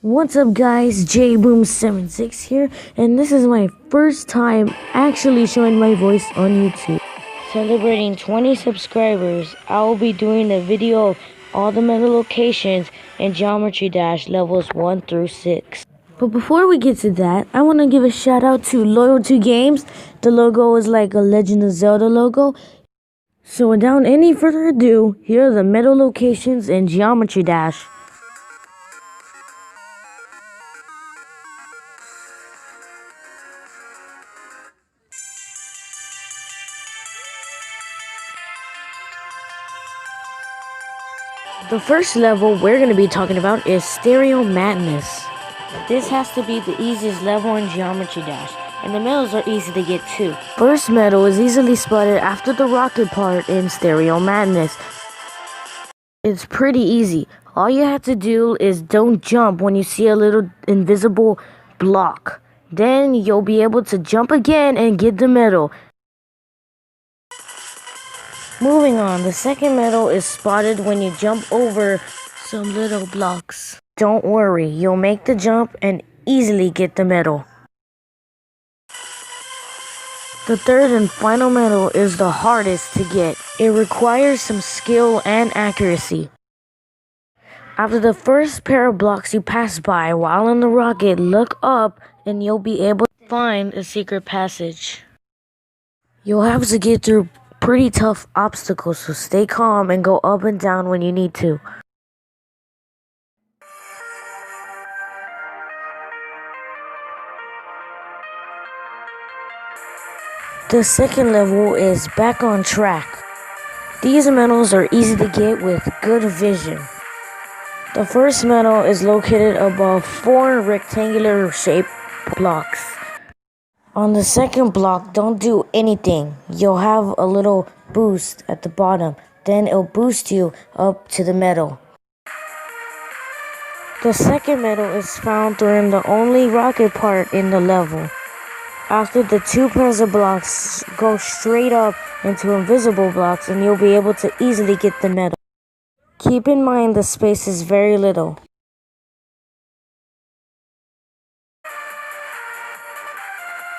What's up guys, JBoom76 here, and this is my first time actually showing my voice on YouTube. Celebrating 20 subscribers, I will be doing a video of all the metal locations in Geometry Dash levels 1 through 6. But before we get to that, I want to give a shout out to Loyalty Games. The logo is like a Legend of Zelda logo. So without any further ado, here are the metal locations in Geometry Dash. The first level we're going to be talking about is Stereo Madness. This has to be the easiest level in Geometry Dash, and the medals are easy to get too. First medal is easily spotted after the rocket part in Stereo Madness. It's pretty easy. All you have to do is don't jump when you see a little invisible block. Then you'll be able to jump again and get the medal. Moving on, the second medal is spotted when you jump over some little blocks. Don't worry, you'll make the jump and easily get the medal. The third and final medal is the hardest to get. It requires some skill and accuracy. After the first pair of blocks you pass by while in the rocket, look up and you'll be able to find a secret passage. You'll have to get through pretty tough obstacles, so stay calm and go up and down when you need to. The second level is Back on Track. These medals are easy to get with good vision. The first medal is located above 4 rectangular shaped blocks. On the second block, don't do anything. You'll have a little boost at the bottom. Then it'll boost you up to the medal. The second medal is found during the only rocket part in the level. After the 2 pairs of blocks, go straight up into invisible blocks and you'll be able to easily get the medal. Keep in mind the space is very little.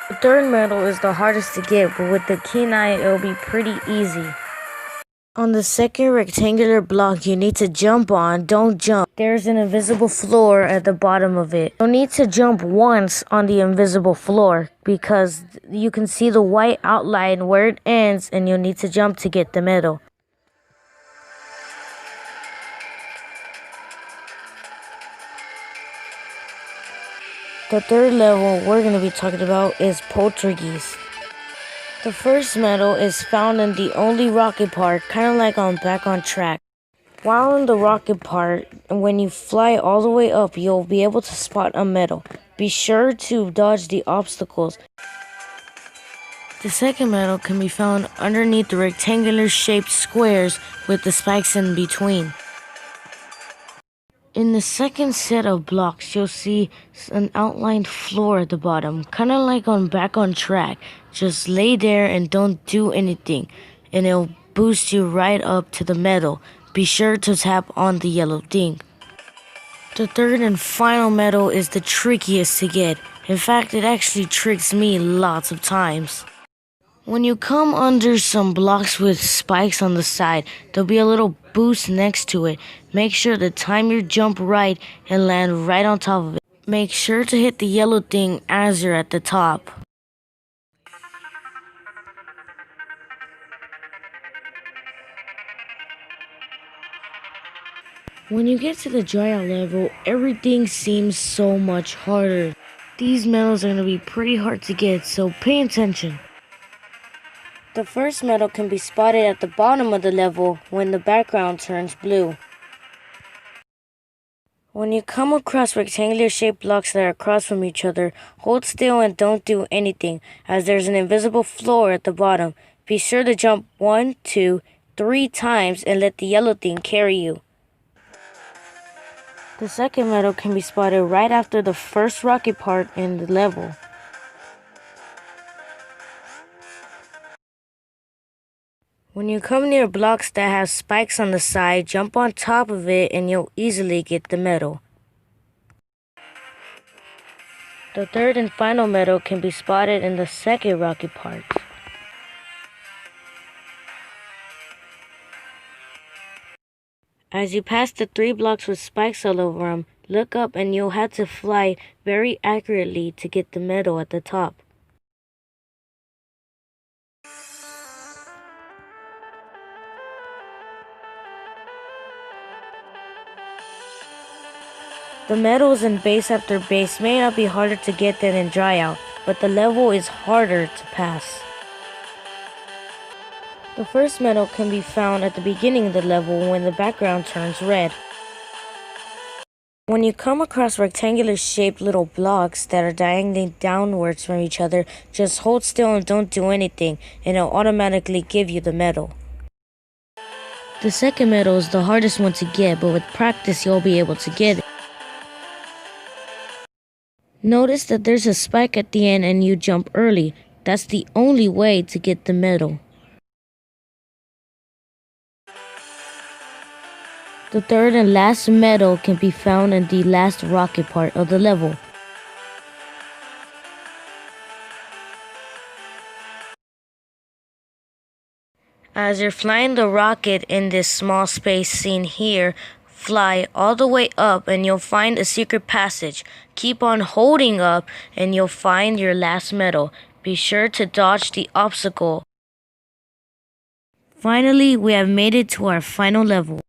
The third medal is the hardest to get, but with the keen eye, it'll be pretty easy. On the second rectangular block you need to jump on, don't jump. There's an invisible floor at the bottom of it. You'll need to jump once on the invisible floor because you can see the white outline where it ends and you'll need to jump to get the medal. The third level we're going to be talking about is Portuguese. The first medal is found in the only rocket part, kind of like on Back on Track. While in the rocket part, when you fly all the way up, you'll be able to spot a medal. Be sure to dodge the obstacles. The second medal can be found underneath the rectangular shaped squares with the spikes in between. In the second set of blocks, you'll see an outlined floor at the bottom, kind of like on Back on Track. Just lay there and don't do anything, and it'll boost you right up to the medal. Be sure to tap on the yellow thing. The third and final medal is the trickiest to get. In fact, it actually tricks me lots of times. When you come under some blocks with spikes on the side, there'll be a little boost next to it. Make sure to time your jump right and land right on top of it. Make sure to hit the yellow thing as you're at the top. When you get to the tryout level, everything seems so much harder. These medals are going to be pretty hard to get, so pay attention. The first medal can be spotted at the bottom of the level when the background turns blue. When you come across rectangular shaped blocks that are across from each other, hold still and don't do anything, as there's an invisible floor at the bottom. Be sure to jump 1, 2, 3 times and let the yellow thing carry you. The second medal can be spotted right after the first rocket part in the level. When you come near blocks that have spikes on the side, jump on top of it and you'll easily get the medal. The third and final meadow can be spotted in the second rocky part. As you pass the 3 blocks with spikes all over them, look up and you'll have to fly very accurately to get the meadow at the top. The medals in base after base may not be harder to get than in dry out, but the level is harder to pass. The first medal can be found at the beginning of the level when the background turns red. When you come across rectangular shaped little blocks that are diagonally downwards from each other, just hold still and don't do anything, and it'll automatically give you the medal. The second medal is the hardest one to get, but with practice you'll be able to get it. Notice that there's a spike at the end and you jump early. That's the only way to get the medal. The third and last medal can be found in the last rocket part of the level. As you're flying the rocket in this small space seen here, fly all the way up and you'll find a secret passage. Keep on holding up and you'll find your last medal. Be sure to dodge the obstacle. Finally, we have made it to our final level.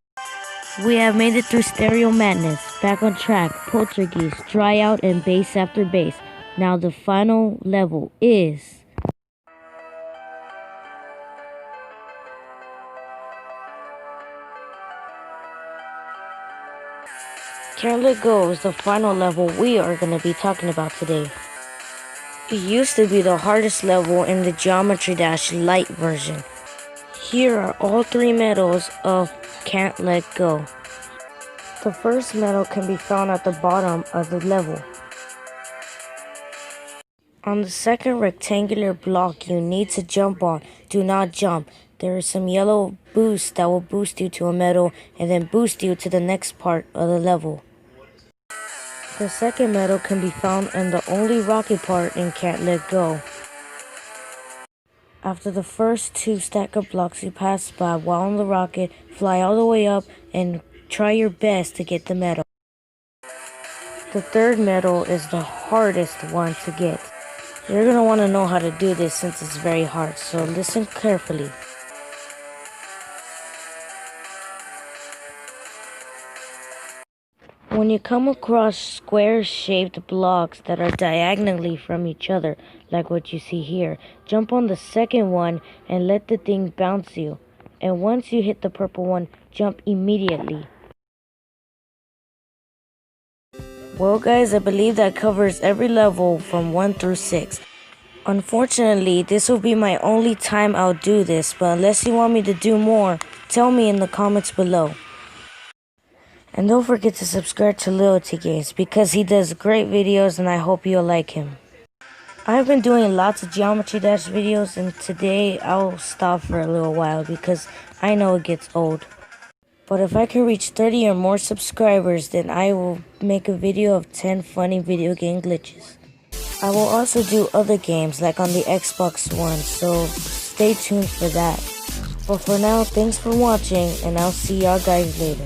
We have made it through Stereo Madness, Back on Track, Portuguese, Dry Out, and Base After Base. Now the final level is... Cant Let Go is the final level we are going to be talking about today. It used to be the hardest level in the Geometry Dash Lite version. Here are all 3 medals of Cant Let Go. The first medal can be found at the bottom of the level. On the second rectangular block you need to jump on, do not jump. There is some yellow boost that will boost you to a medal and then boost you to the next part of the level. The second medal can be found in the only rocket part in Cant Let Go. After the first 2 stack of blocks you pass by while on the rocket, fly all the way up and try your best to get the medal. The third medal is the hardest one to get. You're going to want to know how to do this since it's very hard, so listen carefully. When you come across square-shaped blocks that are diagonally from each other, like what you see here, jump on the second one and let the thing bounce you. And once you hit the purple one, jump immediately. Well guys, I believe that covers every level from 1 through 6. Unfortunately, this will be my only time I'll do this, but unless you want me to do more, tell me in the comments below. And don't forget to subscribe to Loyalty Games because he does great videos and I hope you'll like him. I've been doing lots of Geometry Dash videos and today I'll stop for a little while because I know it gets old. But if I can reach 30 or more subscribers, then I will make a video of 10 funny video game glitches. I will also do other games like on the Xbox One, so stay tuned for that. But for now, thanks for watching and I'll see y'all guys later.